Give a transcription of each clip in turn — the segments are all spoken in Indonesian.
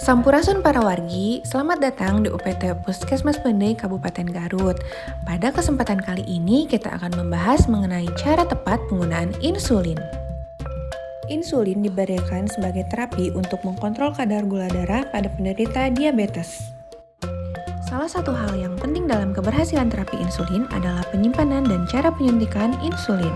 Sampurasun para wargi, selamat datang di UPT Puskesmas Pendai Kabupaten Garut. Pada kesempatan kali ini kita akan membahas mengenai cara tepat penggunaan insulin. Insulin diberikan sebagai terapi untuk mengkontrol kadar gula darah pada penderita diabetes. Salah satu hal yang penting dalam keberhasilan terapi insulin adalah penyimpanan dan cara penyuntikan insulin.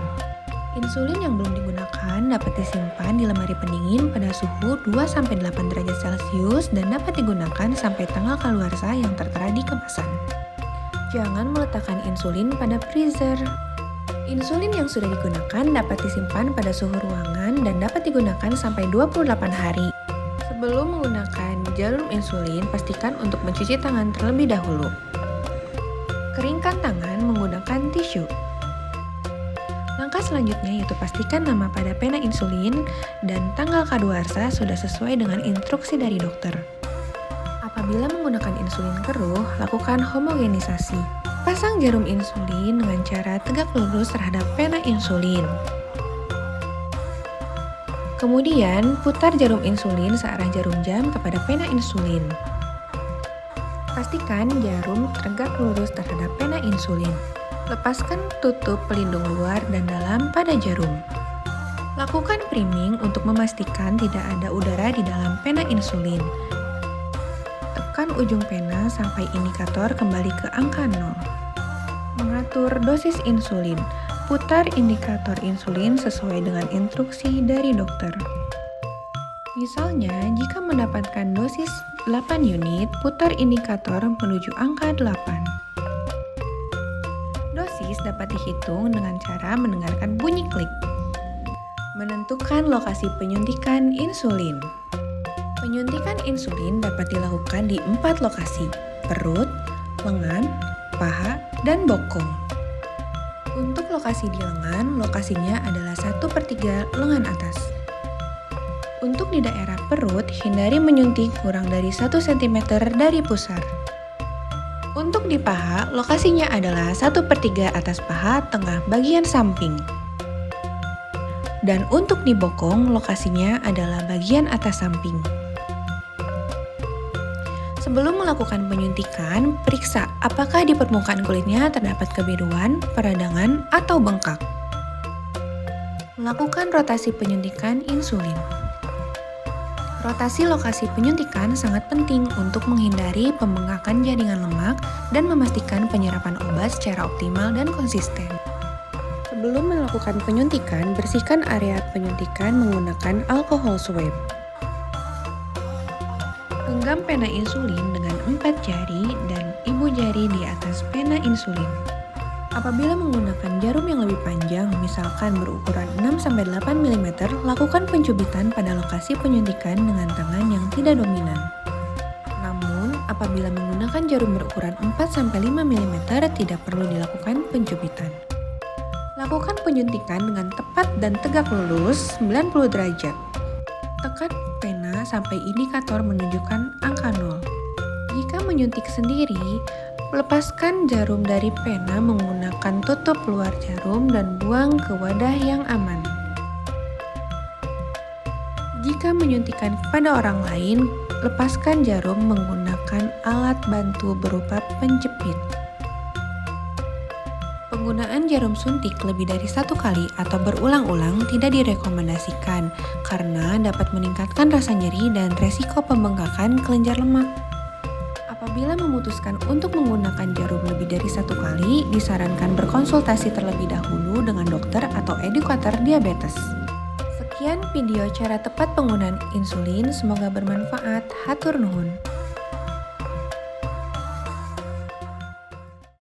Insulin yang belum digunakan dapat disimpan di lemari pendingin pada suhu 2-8 derajat Celcius dan dapat digunakan sampai tanggal kadaluarsa yang tertera di kemasan. Jangan meletakkan insulin pada freezer. Insulin yang sudah digunakan dapat disimpan pada suhu ruangan dan dapat digunakan sampai 28 hari. Sebelum menggunakan jarum insulin, pastikan untuk mencuci tangan terlebih dahulu. Keringkan tangan menggunakan tisu. Langkah selanjutnya yaitu pastikan nama pada pena insulin dan tanggal kadaluarsa sudah sesuai dengan instruksi dari dokter. Apabila menggunakan insulin keruh, lakukan homogenisasi. Pasang jarum insulin dengan cara tegak lurus terhadap pena insulin. Kemudian, putar jarum insulin searah jarum jam kepada pena insulin. Pastikan jarum tegak lurus terhadap pena insulin. Lepaskan tutup pelindung luar dan dalam pada jarum. Lakukan priming untuk memastikan tidak ada udara di dalam pena insulin. Tekan ujung pena sampai indikator kembali ke angka 0. Mengatur dosis insulin. Putar indikator insulin sesuai dengan instruksi dari dokter. Misalnya, jika mendapatkan dosis 8 unit, putar indikator menuju angka 8. Dosis dapat dihitung dengan cara mendengarkan bunyi klik. Menentukan lokasi penyuntikan insulin. Penyuntikan insulin dapat dilakukan di 4 lokasi: perut, lengan, paha, dan bokong. Untuk lokasi di lengan, lokasinya adalah 1/3 lengan atas. Untuk di daerah perut, hindari menyuntik kurang dari 1 cm dari pusar. Untuk di paha, lokasinya adalah 1/3 atas paha tengah bagian samping. Dan untuk di bokong, lokasinya adalah bagian atas samping. Sebelum melakukan penyuntikan, periksa apakah di permukaan kulitnya terdapat kebiruan, peradangan, atau bengkak. Lakukan rotasi penyuntikan insulin. Rotasi lokasi penyuntikan sangat penting untuk menghindari pembengkakan jaringan lemak dan memastikan penyerapan obat secara optimal dan konsisten. Sebelum melakukan penyuntikan, bersihkan area penyuntikan menggunakan alkohol swab. Genggam pena insulin dengan 4 jari dan ibu jari di atas pena insulin. Apabila menggunakan jarum yang lebih panjang, misalkan berukuran 6-8 mm, lakukan pencubitan pada lokasi penyuntikan dengan tangan yang tidak dominan. Namun, apabila menggunakan jarum berukuran 4-5 mm, tidak perlu dilakukan pencubitan. Lakukan penyuntikan dengan tepat dan tegak lurus 90 derajat. Tekan pena sampai indikator menunjukkan angka 0. Jika menyuntik sendiri, lepaskan jarum dari pena menggunakan tutup luar jarum dan buang ke wadah yang aman. Jika menyuntikkan kepada orang lain, lepaskan jarum menggunakan alat bantu berupa penjepit. Penggunaan jarum suntik lebih dari 1 kali atau berulang-ulang tidak direkomendasikan karena dapat meningkatkan rasa nyeri dan resiko pembengkakan kelenjar lemak. Apabila memutuskan untuk menggunakan jarum lebih dari 1 kali, disarankan berkonsultasi terlebih dahulu dengan dokter atau edukator diabetes. Sekian video cara tepat penggunaan insulin, semoga bermanfaat. Hatur nuhun.